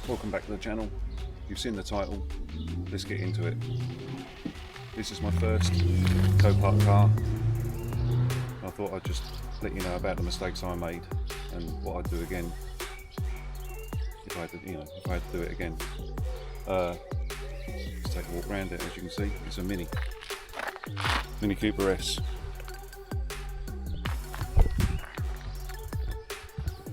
Welcome back to the channel. You've seen the title, let's get into it. This is my first Copart car. I thought I'd just let you know about the mistakes I made and what I'd do again if I had to do it again. Let's take a walk around it. As you can see, it's a Mini Cooper S.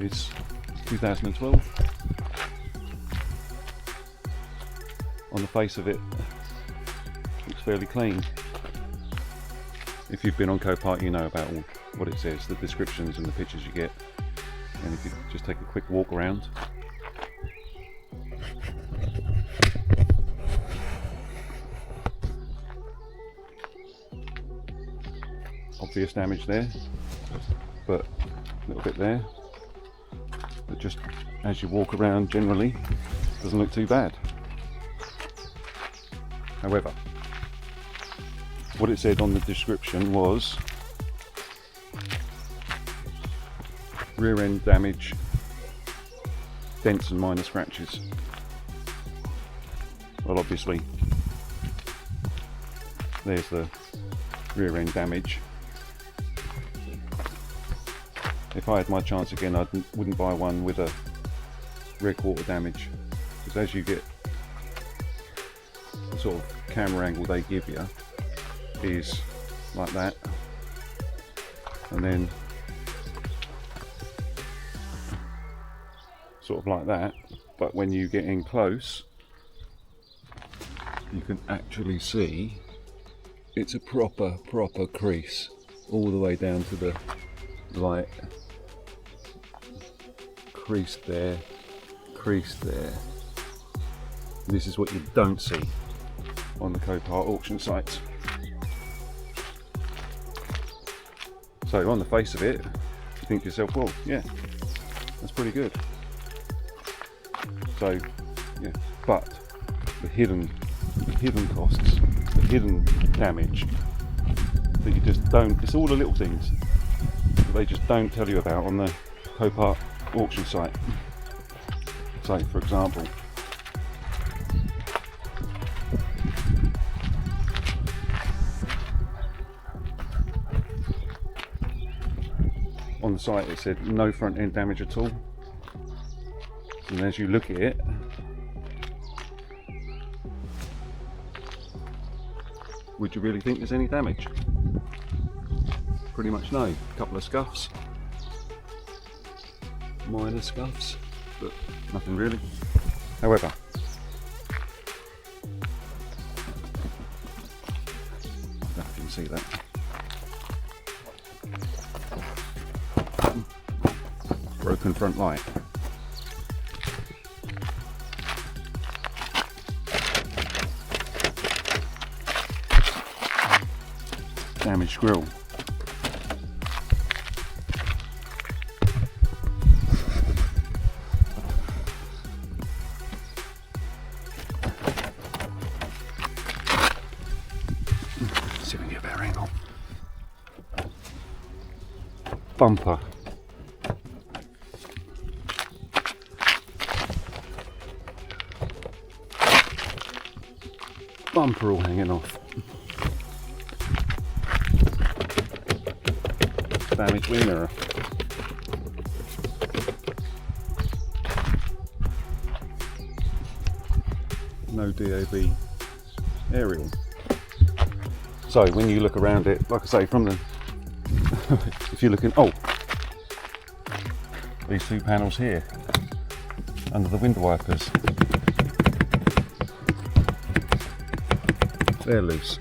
It's 2012. On the face of it, looks fairly clean. If you've been on Copart, you know about what it says, the descriptions and the pictures you get. And if you just take a quick walk around, obvious damage there, but a little bit there. But just as you walk around, generally, doesn't look too bad. However, what it said on the description was rear end damage, dents and minor scratches. Well, obviously there's the rear end damage. If I had my chance again, I wouldn't buy one with a rear quarter damage, because as you get the sort of camera angle they give you is like that, and then sort of like that, but when you get in close you can actually see it's a proper crease all the way down to the light. Crease there, crease there. This is what you don't see on the Copart auction sites. So on the face of it, you think to yourself, well, yeah, that's pretty good. So yeah, but the hidden costs, the hidden damage that you just don't, it's all the little things that they just don't tell you about on the Copart auction site. So for example, on the site it said no front end damage at all, and as you look at it, would you really think there's any damage? Pretty much no. A couple of scuffs, minor scuffs, but nothing really. However, I don't know if you can see that. Broken front light. Damaged grille. See if we can get a better angle. Bumper. Bumper all hanging off. Damaged wing mirror. No DOB aerial. So when you look around it, like I say, from the if you're looking, oh, these two panels here under the window wipers, they're loose.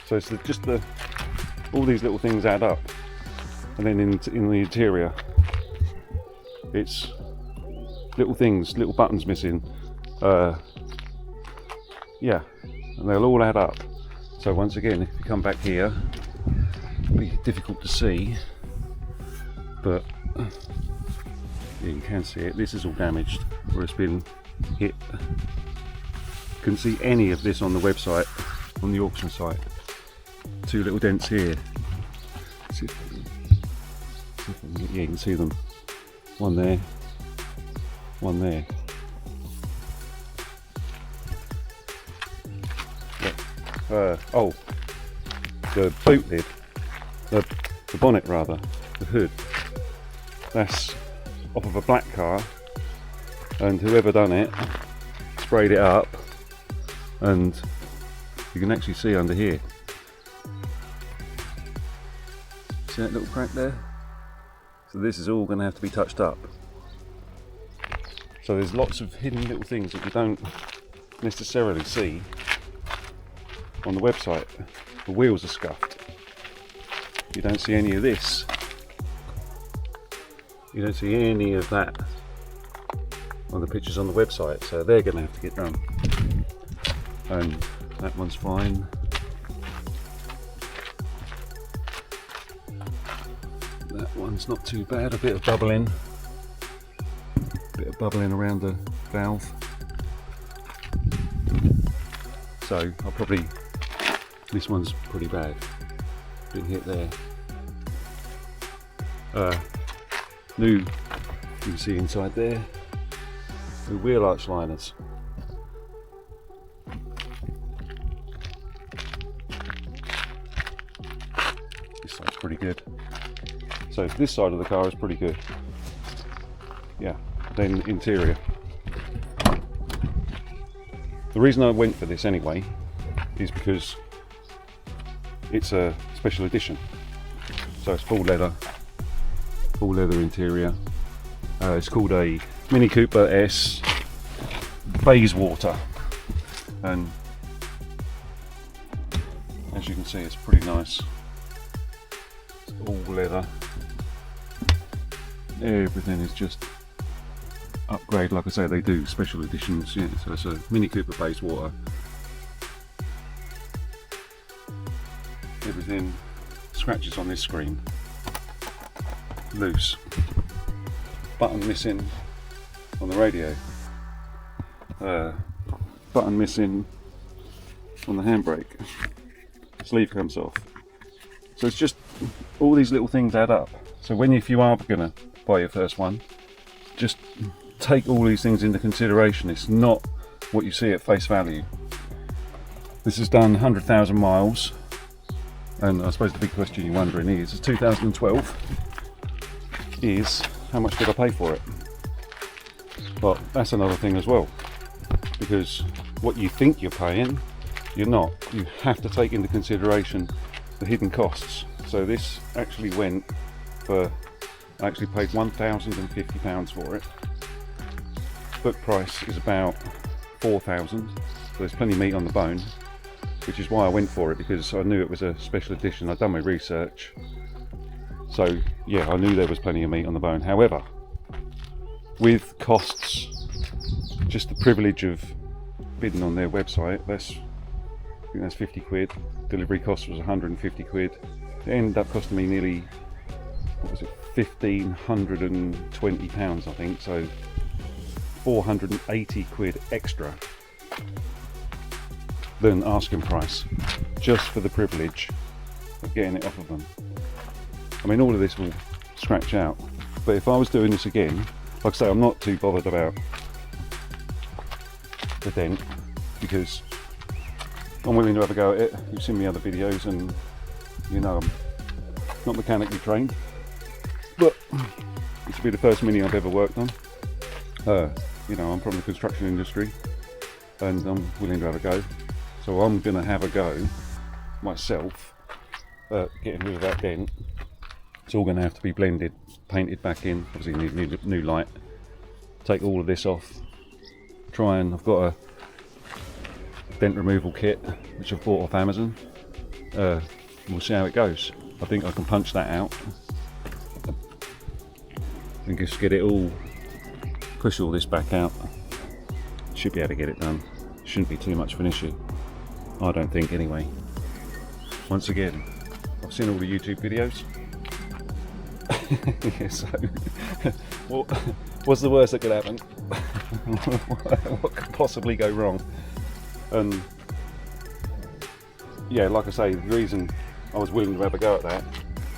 So it's just all these little things add up, and then in the interior it's little things, little buttons missing, yeah, and they'll all add up. So once again, if you come back here, it'll be difficult to see, but you can see it. This is all damaged where it's been hit. You couldn't see any of this on the website, on the auction site. Two little dents here. Yeah, you can see them. One there, one there. Oh, the boot lid, the bonnet rather, the hood, that's off of a black car, and whoever done it sprayed it up, and you can actually see under here. See that little crack there? So this is all going to have to be touched up. So there's lots of hidden little things that you don't necessarily see on the website. The wheels are scuffed. You don't see any of this. You don't see any of that on the pictures on the website, so they're going to have to get done. And that one's fine. That one's not too bad, a bit of bubbling. Around the valve. So I'll probably, this one's pretty bad. Been hit there. New, you can see inside there, new wheel arch liners. This side's pretty good. So this side of the car is pretty good. Yeah, then interior. The reason I went for this anyway is because it's a special edition. So it's full leather interior. It's called a Mini Cooper S Bayswater, and as you can see, it's pretty nice. It's all leather. Everything is just upgrade. Like I say, they do special editions. Yeah, so it's a Mini Cooper Bayswater. Everything, scratches on this screen, loose, button missing on the radio, button missing on the handbrake, sleeve comes off. So it's just all these little things add up. So if you are gonna buy your first one, just take all these things into consideration. It's not what you see at face value. This has done 100,000 miles, and I suppose the big question you're wondering is, it's 2012, is how much did I pay for it? Well, that's another thing as well, because what you think you're paying, you're not. You have to take into consideration the hidden costs. So this actually went for, I actually paid £1,050 for it. Book price is about 4,000, so there's plenty of meat on the bone, which is why I went for it, because I knew it was a special edition. I'd done my research, so yeah, I knew there was plenty of meat on the bone. However, with costs, just the privilege of bidding on their website, I think that's 50 quid. Delivery cost was 150 quid. It ended up costing me nearly, what was it, £1,520, I think, so 480 quid extra than asking price, just for the privilege of getting it off of them. I mean, all of this will scratch out, but if I was doing this again, like I say, I'm not too bothered about the dent, because I'm willing to have a go at it. You've seen me other videos, and you know I'm not mechanically trained, but this will be the first Mini I've ever worked on. You know, I'm from the construction industry, and I'm willing to have a go. So I'm going to have a go myself at getting rid of that dent. It's all going to have to be blended, painted back in. Obviously need new light. Take all of this off. I've got a dent removal kit which I've bought off Amazon. We'll see how it goes. I think I can punch that out and just get it all, push all this back out. Should be able to get it done. Shouldn't be too much of an issue, I don't think, anyway. Once again, I've seen all the YouTube videos. Yeah, so what's the worst that could happen? What could possibly go wrong? And yeah, like I say, the reason I was willing to have a go at that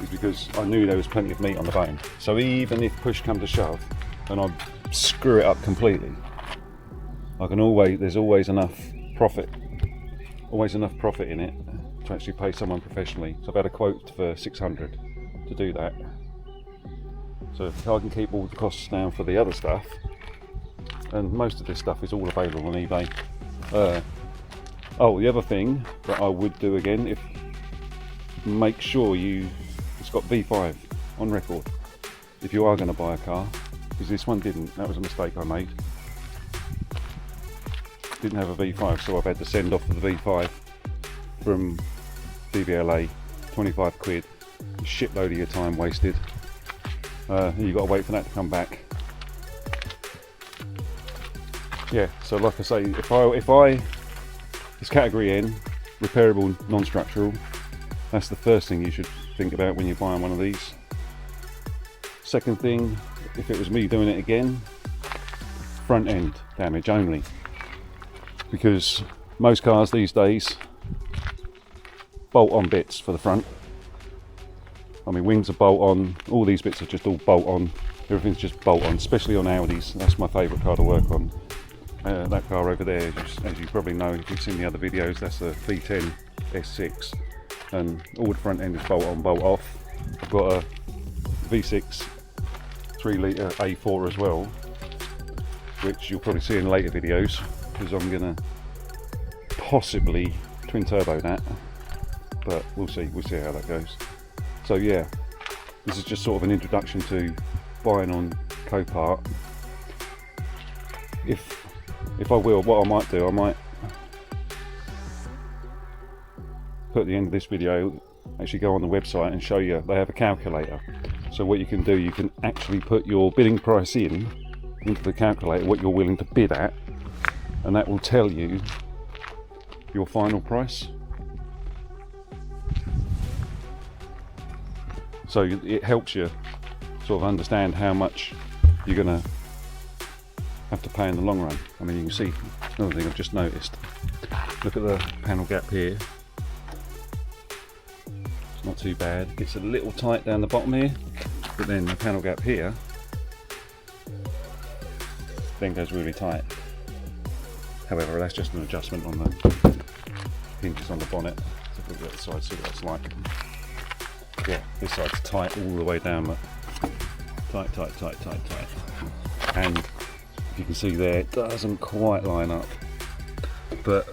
is because I knew there was plenty of meat on the bone. So even if push come to shove and I screw it up completely, there's always enough profit in it to actually pay someone professionally. So I've had a quote for 600 to do that. So if I can keep all the costs down for the other stuff, and most of this stuff is all available on eBay. Oh, the other thing that I would do again, make sure it's got V5 on record if you are going to buy a car, because this one didn't. That was a mistake I made. Didn't have a V5, so I've had to send off the V5 from DVLA, 25 quid, a shitload of your time wasted. You've got to wait for that to come back. Yeah, so like I say, if I it's category N, repairable, non-structural, that's the first thing you should think about when you're buying one of these. Second thing, if it was me doing it again, front end damage only, because most cars these days bolt on bits for the front. I mean, wings are bolt on, all these bits are just all bolt on, everything's just bolt on, especially on Audis. That's my favourite car to work on. That car over there, as you probably know if you've seen the other videos, that's a V10 S6, and all the front end is bolt on, bolt off. I've got a V6 3 litre A4 as well, which you'll probably see in later videos, because I'm going to possibly twin turbo that, but we'll see how that goes. So yeah, this is just sort of an introduction to buying on Copart. If I will, what I might do, I might put at the end of this video, actually go on the website and show you, they have a calculator. So what you can do, you can actually put your bidding price into the calculator, what you're willing to bid at, and that will tell you your final price. So it helps you sort of understand how much you're going to have to pay in the long run. I mean, you can see another thing I've just noticed. Look at the panel gap here. It's not too bad. It's a little tight down the bottom here, but then the panel gap here then goes really tight. However, that's just an adjustment on the hinges on the bonnet. So look at the side, see what that's like. Yeah, this side's tight all the way down. Look. Tight. And you can see there, it doesn't quite line up, but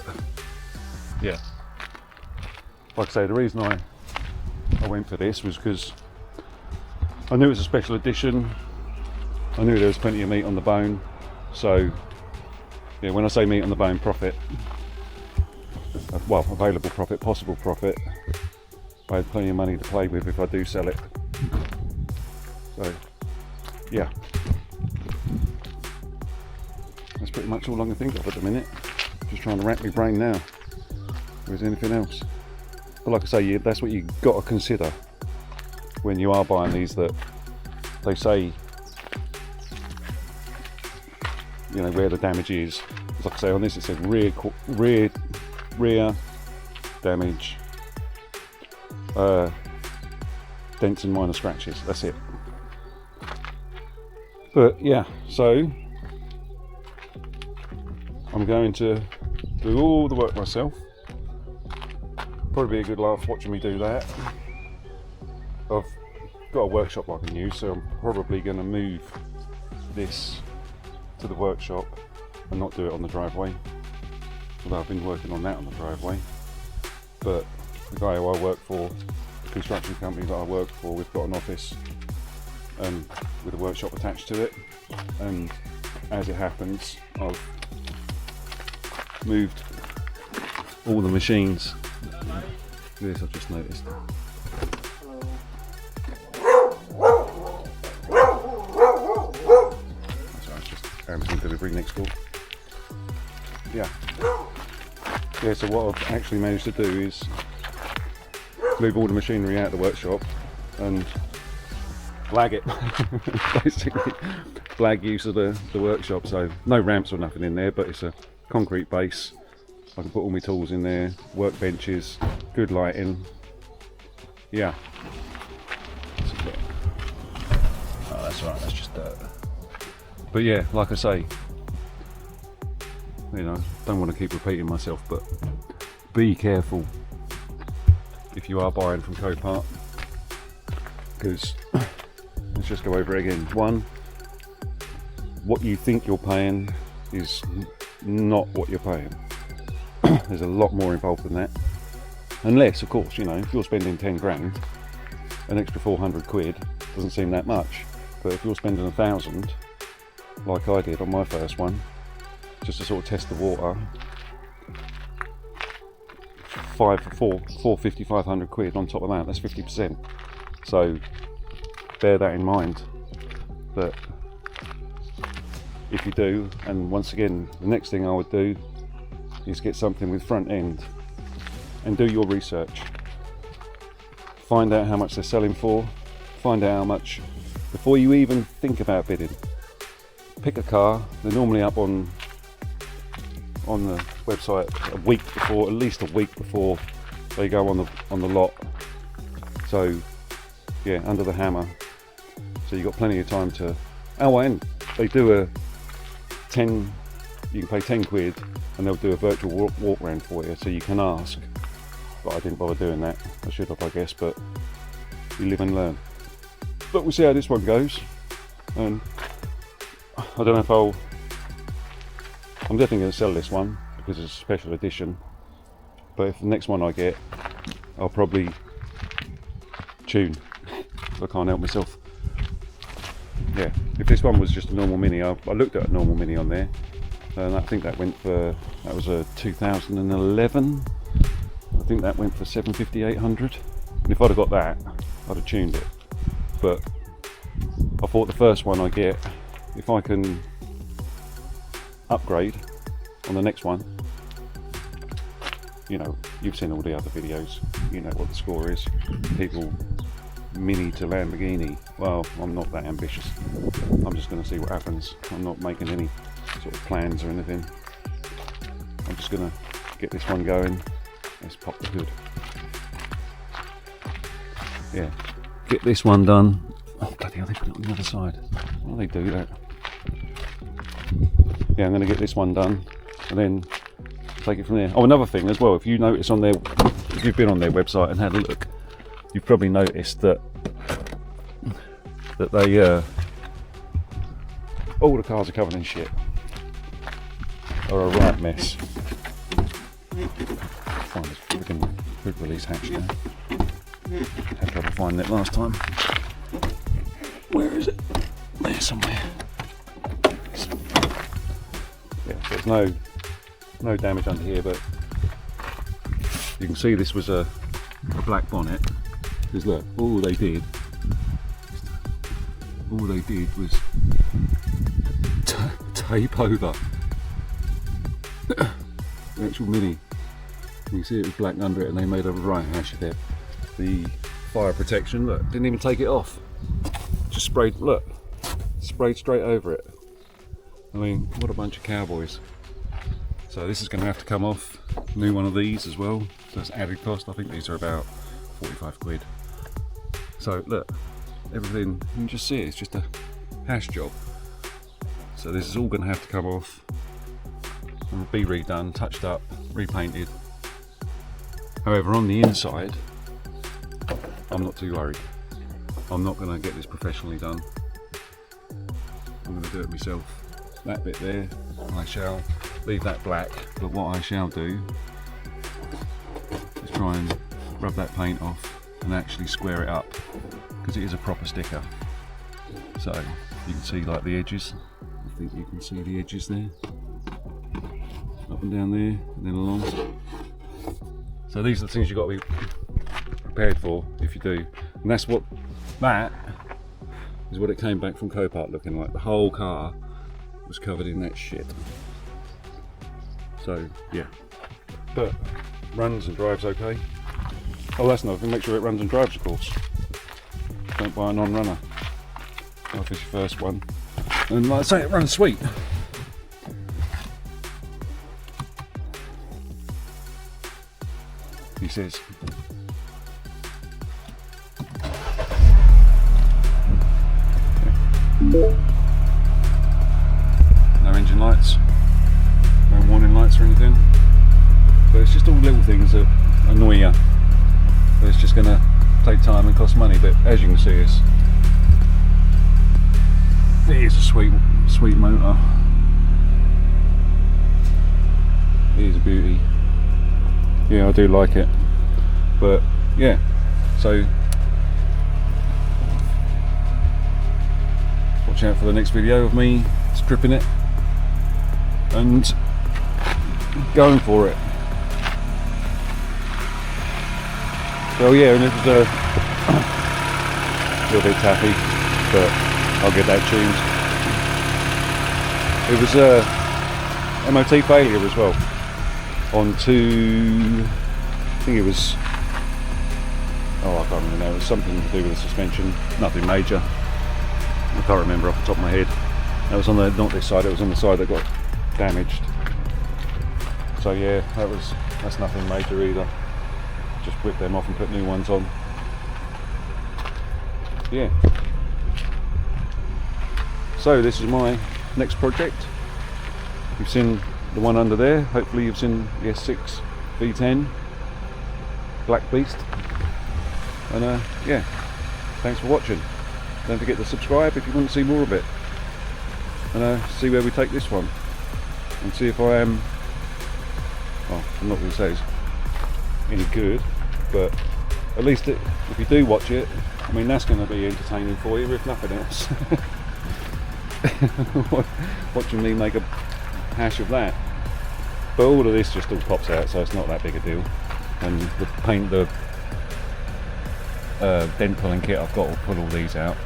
yeah, like I say, the reason I went for this was because I knew it was a special edition, I knew there was plenty of meat on the bone. So yeah, when I say meat on the bone, profit, well, available profit, possible profit, I had plenty of money to play with if I do sell it. So yeah, that's pretty much all I can think of at the minute. Just trying to rack my brain now if there's anything else. But like I say, that's what you've got to consider when you are buying these, that they say, you know, where the damage is. Like I say, on this it says rear damage, dents and minor scratches. That's it. But yeah, so I'm going to do all the work myself. Probably be a good laugh watching me do that. I've got a workshop I can use, so I'm probably going to move this to the workshop and not do it on the driveway. Although I've been working on that on the driveway. But the guy who I work for, the construction company that I work for, we've got an office with a workshop attached to it. And as it happens, I've moved all the machines. This I've just noticed. Sorry, it's just Amazon delivery next door. Yeah, so what I've actually managed to do is move all the machinery out of the workshop and flag it. Basically, flag use of the workshop. So no ramps or nothing in there, but it's a concrete base. I can put all my tools in there, workbenches, good lighting. Yeah. Oh, that's right, that's just dirt. But yeah, like I say, you know, don't want to keep repeating myself, but be careful if you are buying from Copart, because let's just go over it again. One, what you think you're paying is not what you're paying. There's a lot more involved than that. Unless, of course, you know, if you're spending 10 grand, an extra 400 quid doesn't seem that much. But if you're spending 1,000, like I did on my first one, just to sort of test the water, 450, 500 quid on top of that, that's 50%. So bear that in mind. But if you do, and once again, the next thing I would do is get something with front end and do your research. Find out how much they're selling for, find out how much, before you even think about bidding. Pick a car, they're normally up on the website a week before, at least a week before they go on the lot. So yeah, under the hammer. So you've got plenty of time to, oh, and they do a 10, you can pay 10 quid and they'll do a virtual walk around for you, so you can ask. But I didn't bother doing that. I should have, I guess, but you live and learn. But we'll see how this one goes. And I don't know if I'm definitely going to sell this one because it's a special edition. But if the next one I get, I'll probably tune. I can't help myself. Yeah, if this one was just a normal Mini, I looked at a normal Mini on there, and I think that was a 2011. I think that went for 750, 800. And if I'd have got that, I'd have tuned it. But I thought the first one I get, if I can upgrade on the next one, you know, you've seen all the other videos, you know what the score is. People Mini to Lamborghini. Well, I'm not that ambitious. I'm just going to see what happens. I'm not making any sort of plans or anything. I'm just going to get this one going. Let's pop the hood. Yeah, get this one done. Oh bloody hell, they put it on the other side. Why do they do that? Yeah, I'm going to get this one done and then take it from there. Oh, another thing as well, if you notice on their, if you've been on their website and had a look, you've probably noticed that they all the cars are covered in shit, are a right mess. Find this freaking quick release hatch now. Had trouble finding it last time. Where is it? There somewhere. Yeah, so there's no damage under here, but you can see this was a black bonnet. Because look, all they did was tape over the actual Mini. You can see it was black under it, and they made a right hash of it. The fire protection, look, didn't even take it off. Just sprayed, look, sprayed straight over it. I mean, what a bunch of cowboys. So this is going to have to come off. New one of these as well. So that's added cost. I think these are about 45 quid. So look, everything, you can just see it, it's just a hash job. So this is all going to have to come off and be redone, touched up, repainted. However, on the inside, I'm not too worried. I'm not going to get this professionally done. I'm going to do it myself. That bit there, I shall leave that black, but what I shall do is try and rub that paint off and actually square it up, because it is a proper sticker. So you can see like the edges. I think you can see the edges there, up and down there, and then along. So these are the things you've got to be prepared for if you do. And that is what it came back from Copart looking like. The whole car was covered in that shit. So yeah, but runs and drives okay. Oh, that's another thing, make sure it runs and drives, of course. Don't buy a non-runner. Well, if it's your first one. And like I say, it runs sweet. He says. time and costs money, but as you can see, it is a sweet motor. It is a beauty. Yeah, I do like it. But yeah, so watch out for the next video of me stripping it and going for it. So yeah, and it was a little bit tappy, but I'll get that tuned. It was a MOT failure as well on two, I think it was, oh I can't remember now, it was something to do with the suspension, nothing major, I can't remember off the top of my head. That was on the, not this side, it was on the side that got damaged. So yeah, that's nothing major either. Just whip them off and put new ones on. Yeah. So this is my next project. You've seen the one under there. Hopefully you've seen the S6 V10 Black Beast. And yeah, thanks for watching. Don't forget to subscribe if you want to see more of it. And see where we take this one. And see if I am, well, I'm not going to say it's any good, but at least if you do watch it, I mean that's going to be entertaining for you if nothing else. Watching me make a hash of that, but all of this just all pops out, so it's not that big a deal. And the paint, the dent pulling kit I've got will pull all these out,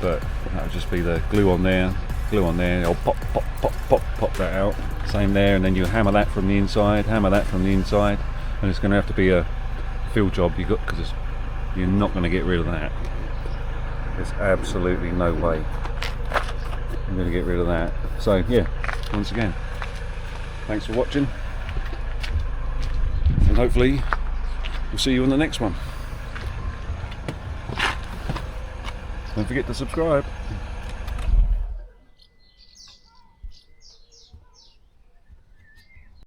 but that'll just be the glue on there, I'll pop that out, same there, and then you hammer that from the inside, and it's going to have to be a field job you got, because you're not going to get rid of that. There's absolutely no way I'm going to get rid of that. So yeah, once again, thanks for watching, and hopefully we'll see you on the next one. Don't forget to subscribe.